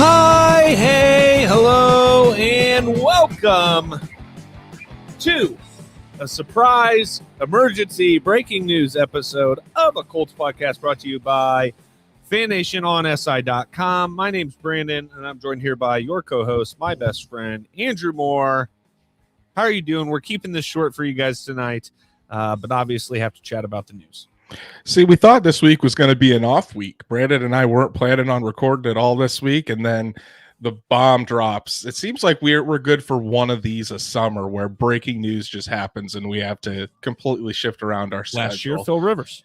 Hi, hey, hello, and welcome to a surprise emergency breaking news episode of a Colts podcast brought to you by FanNation on SI.com. My name's Brandon, and I'm joined here by your co-host, my best friend, Andrew Moore. How are you doing? We're keeping this short for you guys tonight, but obviously have to chat about the news. See, we thought this week was going to be an off week. Brandon and I weren't planning on recording at all this week, and then the bomb drops. It seems like we're good for one of these a summer where breaking news just happens and we have to completely shift around our schedule. Last year, Phil Rivers.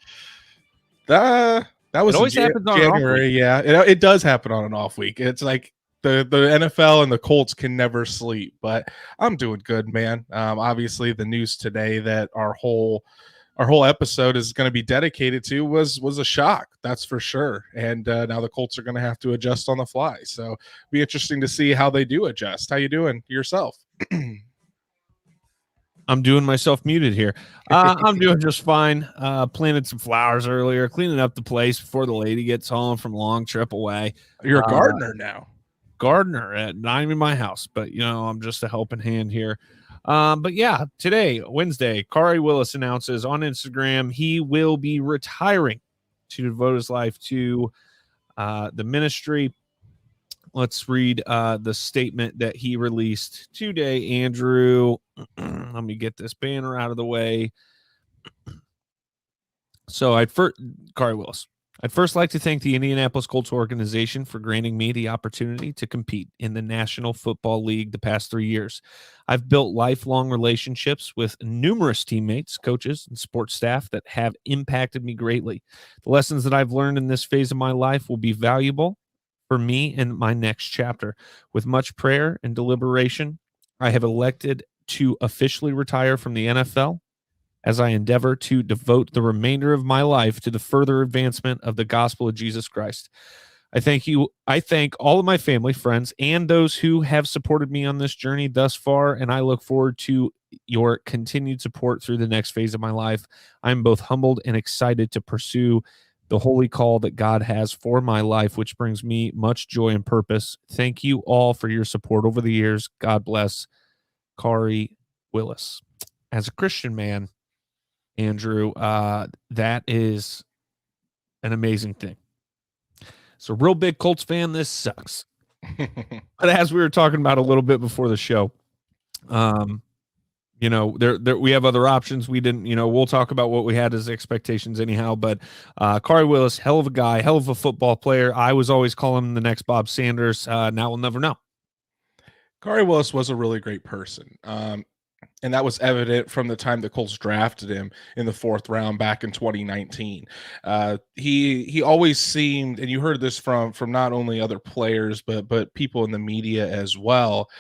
That was always happens on January. Yeah, it does happen on an off week. It's like the NFL and the Colts can never sleep. But I'm doing good, man. Obviously, the news today that our whole episode is going to be dedicated to was a shock, that's for sure. And now the Colts are going to have to adjust on the fly. So it'll be interesting to see how they do adjust. How you doing yourself? I'm doing myself muted here. I'm doing just fine. Planted some flowers earlier, cleaning up the place before the lady gets home from a long trip away. You're a gardener now. Not even my house, but I'm just a helping hand here. But yeah, today, Wednesday, KHARI WILLIS announces on Instagram he will be retiring to devote his life to the ministry. Let's read the statement that he released today, Andrew. Let me get this banner out of the way. So KHARI WILLIS. I'd first like to thank the Indianapolis Colts organization for granting me the opportunity to compete in the National Football League the past 3 years. I've built lifelong relationships with numerous teammates, coaches, and sports staff that have impacted me greatly. The lessons that I've learned in this phase of my life will be valuable for me in my next chapter. With much prayer and deliberation, I have elected to officially retire from the NFL as I endeavor to devote the remainder of my life to the further advancement of the gospel of Jesus Christ. I thank all of my family, friends, and those who have supported me on this journey thus far, and I look forward to your continued support through the next phase of my life. I'm both humbled and excited to pursue the holy call that God has for my life, which brings me much joy and purpose. Thank you all for your support over the years. God bless. KHARI WILLIS. As a Christian man, Andrew, that is an amazing thing. So, real big Colts fan, this sucks. But as we were talking about a little bit before the show, there we have other options. We didn't, we'll talk about what we had as expectations anyhow. But KHARI WILLIS, hell of a guy, hell of a football player. I was always calling him the next Bob Sanders. Now we'll never know. KHARI WILLIS was a really great person. And that was evident from the time the Colts drafted him in the 4th round back in 2019. He always seemed, and you heard this from not only other players but people in the media as well.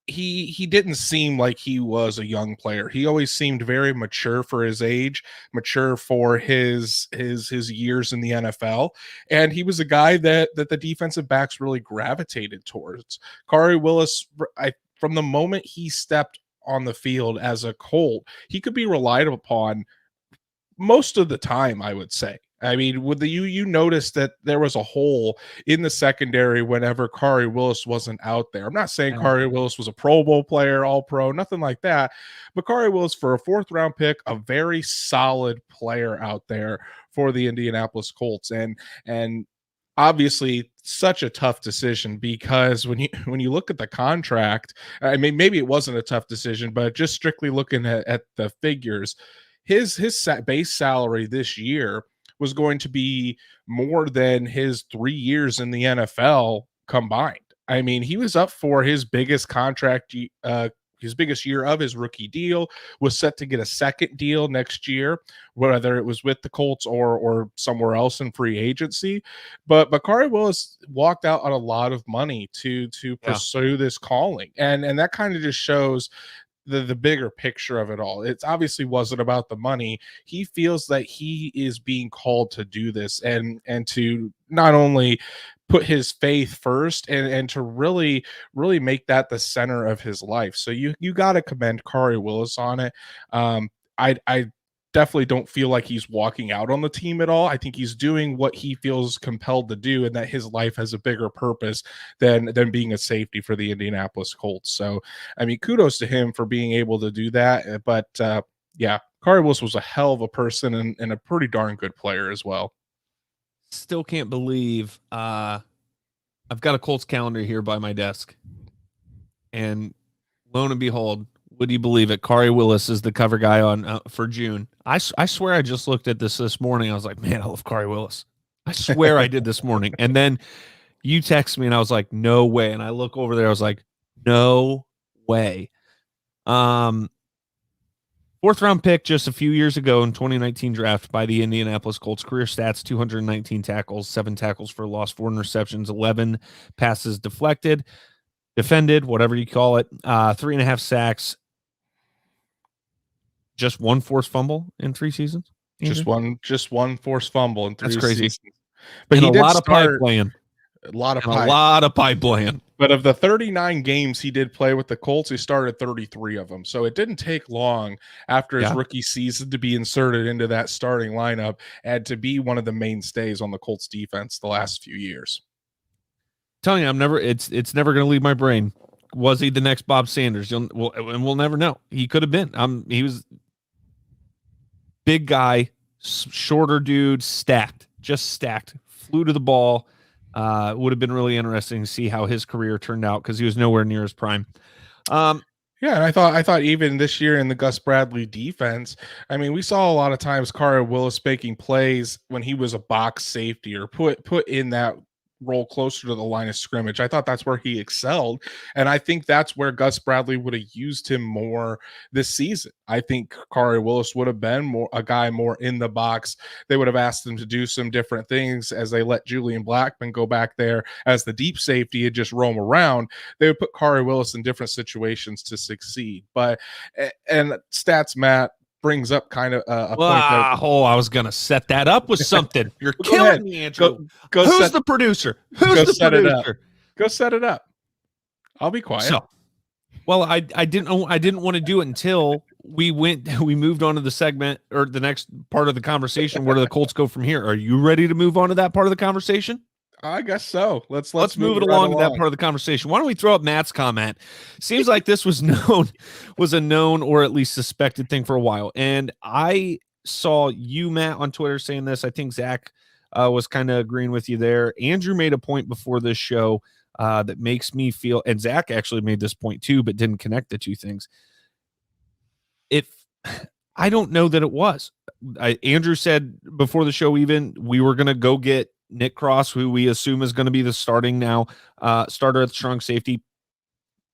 He didn't seem like he was a young player. He always seemed very mature for his age, mature for his years in the NFL, and he was a guy that the defensive backs really gravitated towards. KHARI WILLIS, from the moment he stepped on the field as a Colt, he could be relied upon most of the time, I would say. I mean, with you noticed that there was a hole in the secondary whenever KHARI WILLIS wasn't out there. I'm not saying KHARI WILLIS was a Pro Bowl player, all pro, nothing like that. But KHARI WILLIS, for a 4th round pick, a very solid player out there for the Indianapolis Colts. And obviously such a tough decision, because when you look at the contract, I mean, maybe it wasn't a tough decision, but just strictly looking at the figures, his base salary this year was going to be more than his 3 years in the NFL combined. I mean, he was up for his biggest contract, his biggest year of his rookie deal, was set to get a second deal next year, whether it was with the Colts or somewhere else in free agency. But KHARI WILLIS walked out on a lot of money to pursue this calling. And that kind of just shows the bigger picture of it all. It obviously wasn't about the money. He feels that he is being called to do this and to not only put his faith first and to really make that the center of his life. So you got to commend KHARI WILLIS on it. I definitely don't feel like he's walking out on the team at all. I think he's doing what he feels compelled to do, and that his life has a bigger purpose than being a safety for the Indianapolis Colts. So, I mean, kudos to him for being able to do that. But yeah, Karlis Willis was a hell of a person and a pretty darn good player as well. Still can't believe I've got a Colts calendar here by my desk, and lo and behold, would you believe it? Karlis Willis is the cover guy on for June. I swear I just looked at this morning. I was like, man, I love Karlis Willis. I swear I did this morning. And then you text me and I was like, no way. And I look over there. I was like, no way. Fourth round pick just a few years ago in 2019 draft by the Indianapolis Colts. Career stats: 219 tackles, 7 tackles for loss, 4 interceptions, 11 passes defended, whatever you call it, 3.5 sacks, just 1 forced fumble in 3 seasons. Andrew? Just one forced fumble in 3 That's crazy. seasons. But and he a did lot of pipe playing. A lot of pipe playing. But of the 39 games he did play with the Colts, he started 33 of them. So it didn't take long after his rookie season to be inserted into that starting lineup and to be one of the mainstays on the Colts defense the last few years. I'm telling you, it's never going to leave my brain. Was he the next Bob Sanders? We'll never know. He could have been. He was big guy, shorter dude, just stacked, flew to the ball. Would have been really interesting to see how his career turned out because he was nowhere near his prime. Yeah, and I thought even this year in the Gus Bradley defense, I mean, we saw a lot of times Karlis Willis making plays when he was a box safety or put in that role closer to the line of scrimmage. I thought that's where he excelled, and I think that's where Gus Bradley would have used him more this season. I think Karlis Willis would have been a guy more in the box. They would have asked him to do some different things as they let Julian Blackmon go back there as the deep safety and just roam around. They would put Karlis Willis in different situations to succeed. But and Stats Matt brings up kind of a point that I was gonna set that up with something. You're killing me, Andrew. Who's the producer? Who's the producer? Go set it up. I'll be quiet. So, well, I didn't want to do it until we moved on to the segment or the next part of the conversation. Where do the Colts go from here? Are you ready to move on to that part of the conversation? I guess so. Let's move it along to that part of the conversation. Why don't we throw up Matt's comment? Seems like this was a known or at least suspected thing for a while. And I saw you, Matt, on Twitter saying this. I think Zach was kind of agreeing with you there. Andrew made a point before this show that makes me feel, and Zach actually made this point too, but didn't connect the two things. I don't know that it was. Andrew said before the show, even we were going to go get Nick Cross, who we assume is going to be the starter at the strong safety.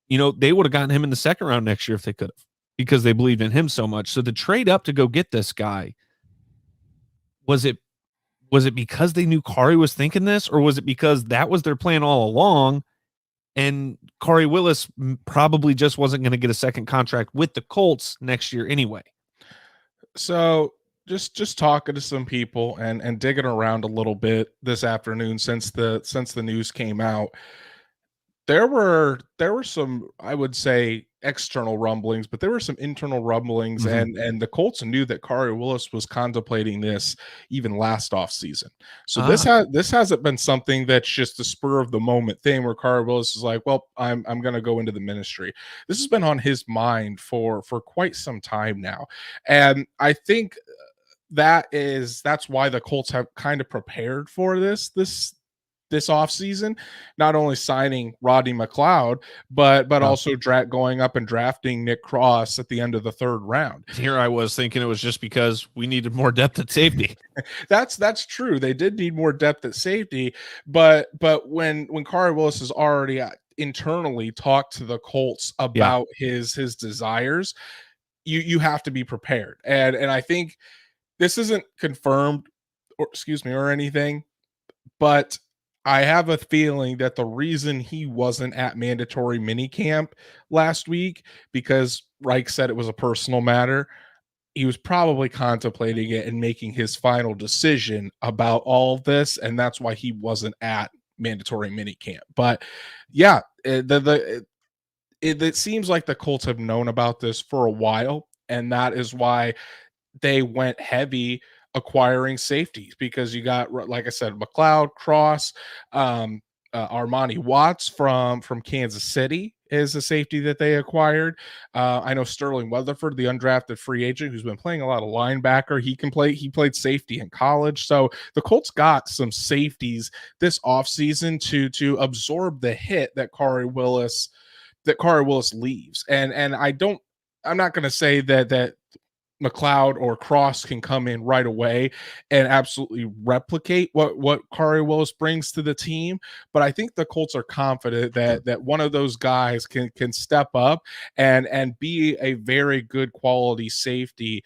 They would have gotten him in the second round next year if they could have, because they believed in him so much. So the trade up to go get this guy, was it because they knew Karlis was thinking this, or was it because that was their plan all along? And Karlis Willis probably just wasn't going to get a second contract with the Colts next year anyway. So just talking to some people and digging around a little bit this afternoon since the news came out, there were some, I would say, external rumblings, but there were some internal rumblings, and the Colts knew that Karlis Willis was contemplating this even last offseason. So this hasn't been something that's just a spur of the moment thing where Karlis Willis is like, well, I'm going to go into the ministry. This has been on his mind for quite some time now, and I think that's why the Colts have kind of prepared for this offseason, not only signing Rodney McLeod, but also going up and drafting Nick Cross at the end of the third round. Here I was thinking it was just because we needed more depth at safety. That's true. They did need more depth at safety, but when Karlis Willis has already internally talked to the Colts about his desires, you have to be prepared. And I think this isn't confirmed or anything, but I have a feeling that the reason he wasn't at mandatory minicamp last week, because Reich said it was a personal matter, he was probably contemplating it and making his final decision about all of this, and that's why he wasn't at mandatory minicamp. But yeah, it seems like the Colts have known about this for a while, and that is why they went heavy acquiring safeties because you got, like I said, McLeod, Cross, Armani Watts from Kansas City is a safety that they acquired. I know Sterling Weatherford, the undrafted free agent who's been playing a lot of linebacker. He can play. He played safety in college. So the Colts got some safeties this offseason to absorb the hit that Karlis Willis leaves. And I'm not going to say that McLeod or Cross can come in right away and absolutely replicate what Karlis Willis brings to the team, but I think the Colts are confident that one of those guys can step up and be a very good quality safety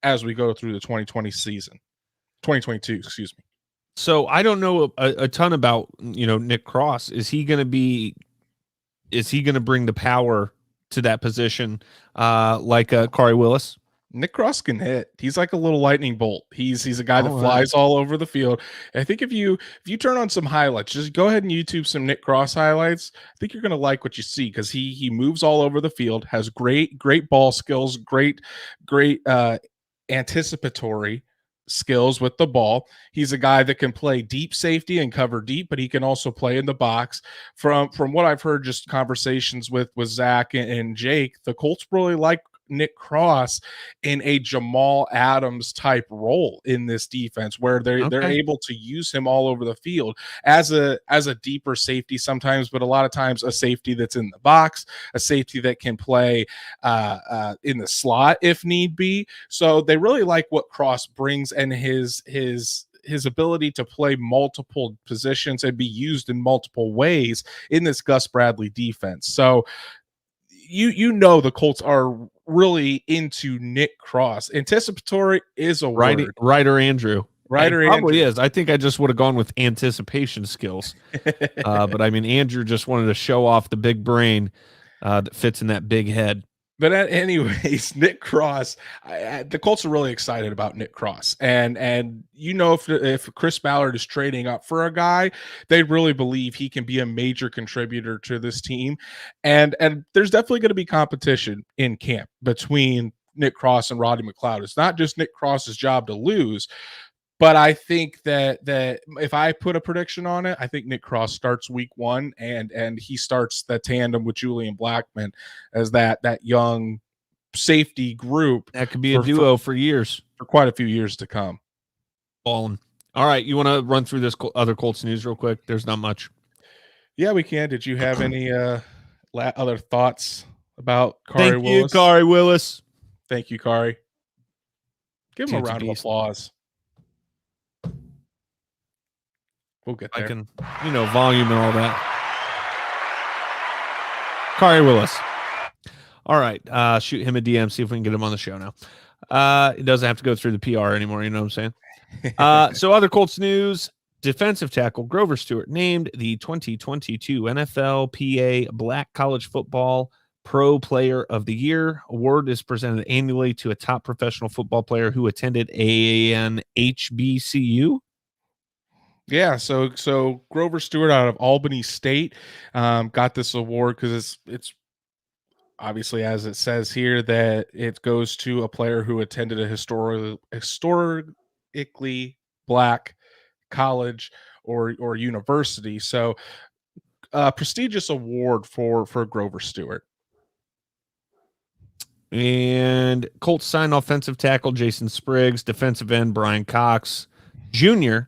as we go through the 2022, excuse me. So I don't know a ton about, Nick Cross. Is he going to bring the power to that position like Karlis Willis? Nick Cross can hit. He's like a little lightning bolt. He's a guy that All flies right. all over the field. I think if you turn on some highlights, just go ahead and YouTube some Nick Cross highlights. I think you're gonna like what you see because he moves all over the field, has great ball skills, great anticipatory skills with the ball. He's a guy that can play deep safety and cover deep, but he can also play in the box. From what I've heard, just conversations with Zach and Jake, the Colts really like Nick Cross in a Jamal Adams type role in this defense where they're able to use him all over the field as a deeper safety sometimes, but a lot of times a safety that's in the box, a safety that can play in the slot if need be. So they really like what Cross brings and his ability to play multiple positions and be used in multiple ways in this Gus Bradley defense. So the Colts are really into Nick Cross. Anticipatory is a word. Ryder Andrew. Ryder It probably Andrew. is. I think I just would have gone with anticipation skills. But I mean, Andrew just wanted to show off the big brain that fits in that big head. But anyways, Nick Cross, the Colts are really excited about Nick Cross, and if Chris Ballard is trading up for a guy, they really believe he can be a major contributor to this team, and there's definitely going to be competition in camp between Nick Cross and Roddy McLeod. It's not just Nick Cross's job to lose. But I think that if I put a prediction on it, I think Nick Cross starts week 1 and he starts the tandem with Julian Blackmon as that young safety group. That could be a duo for years. For quite a few years to come. Ballin'. All right, you want to run through this other Colts news real quick? There's not much. Yeah, we can. Did you have any other thoughts about Karlis Thank Willis? you, Karlis Willis. Thank you, Kari. Give him a round of applause. We'll get there. I can, volume and all that. Karlis Willis. All right. Shoot him a DM, see if we can get him on the show now. It doesn't have to go through the PR anymore, you know what I'm saying? So other Colts news, defensive tackle Grover Stewart named the 2022 NFLPA Black College Football Pro Player of the Year. Award is presented annually to a top professional football player who attended an HBCU. Yeah, so Grover Stewart out of Albany State got this award because it's obviously, as it says here, that it goes to a player who attended a historically Black college or university. So prestigious award for Grover Stewart. And Colts sign offensive tackle Jason Spriggs, defensive end Brian Cox Jr.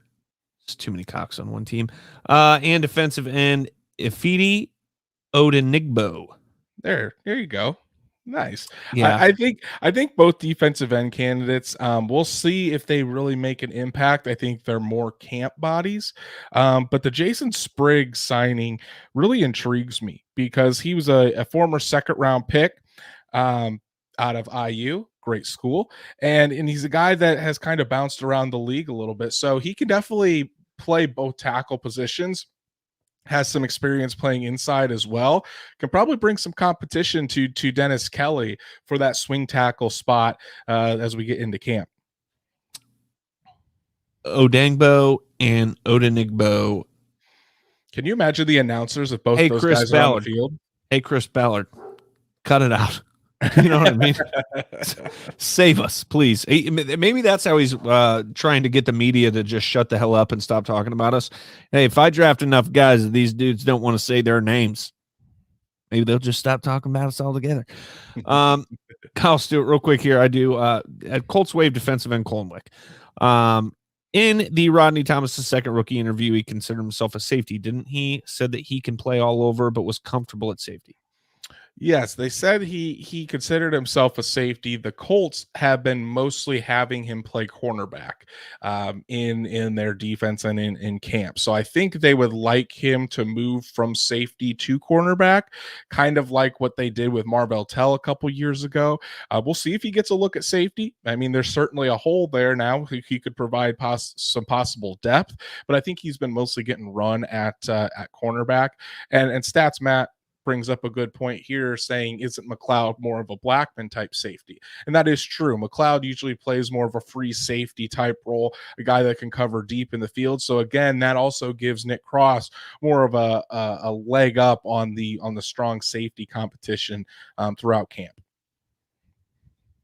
It's too many Cox on one team. And defensive end Ifeadi Odenigbo. There you go. Nice. Yeah. I think both defensive end candidates, we'll see if they really make an impact. I think they're more camp bodies. But the Jason Spriggs signing really intrigues me because he was a former second-round pick out of IU. Great school. And he's a guy that has kind of bounced around the league a little bit. So he can definitely play both tackle positions, has some experience playing inside as well, can probably bring some competition to Dennis Kelly for that swing tackle spot as we get into camp. Odangbo and Odenigbo. Can you imagine the announcers if both those Chris guys Ballard. are on the field? Hey, Chris Ballard, cut it out. You know what I mean? Save us, please. Maybe that's how he's trying to get the media to just shut the hell up and stop talking about us. Hey, if I draft enough guys that these dudes don't want to say their names, maybe they'll just stop talking about us altogether. Kyle Stewart, real quick here. I do at Colts wave defensive end Colnwick. In the Rodney Thomas second rookie interview, he considered himself a safety, didn't he? Said that he can play all over, but was comfortable at safety. Yes, they said he considered himself a safety. The Colts have been mostly having him play cornerback in their defense and in camp. So I think they would like him to move from safety to cornerback, kind of like what they did with Marvell Tell a couple years ago. We'll see if he gets a look at safety. I mean, there's certainly a hole there now. He could provide some possible depth, but I think he's been mostly getting run at cornerback. And Stats Matt brings up a good point here, saying, isn't McLeod more of a Blackman type safety? And that is true. McLeod usually plays more of a free safety type role, a guy that can cover deep in the field. So again, that also gives Nick Cross more of a leg up on the strong safety competition throughout camp.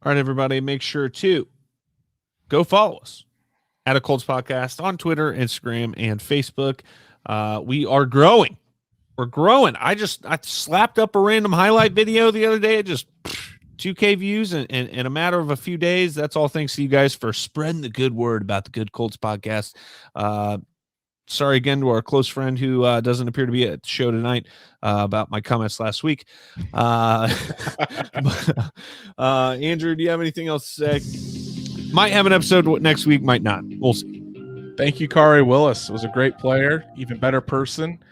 All right, everybody, make sure to go follow us at a Colts Podcast on Twitter, Instagram, and Facebook. We are growing. We're growing. I slapped up a random highlight video the other day. It just 2K views in a matter of a few days. That's all thanks to you guys for spreading the good word about the Good Colts Podcast. Sorry again to our close friend who doesn't appear to be at the show tonight about my comments last week. Andrew, do you have anything else to say? Might have an episode next week, might not. We'll see. Thank you, KHARI Willis. Was a great player, even better person.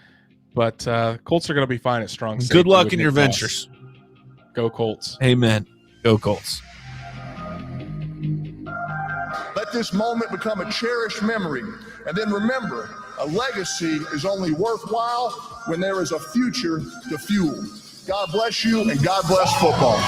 But Colts are going to be fine at strong safety. Good luck in your ventures. Go Colts. Amen. Go Colts. Let this moment become a cherished memory. And then remember, a legacy is only worthwhile when there is a future to fuel. God bless you, and God bless football.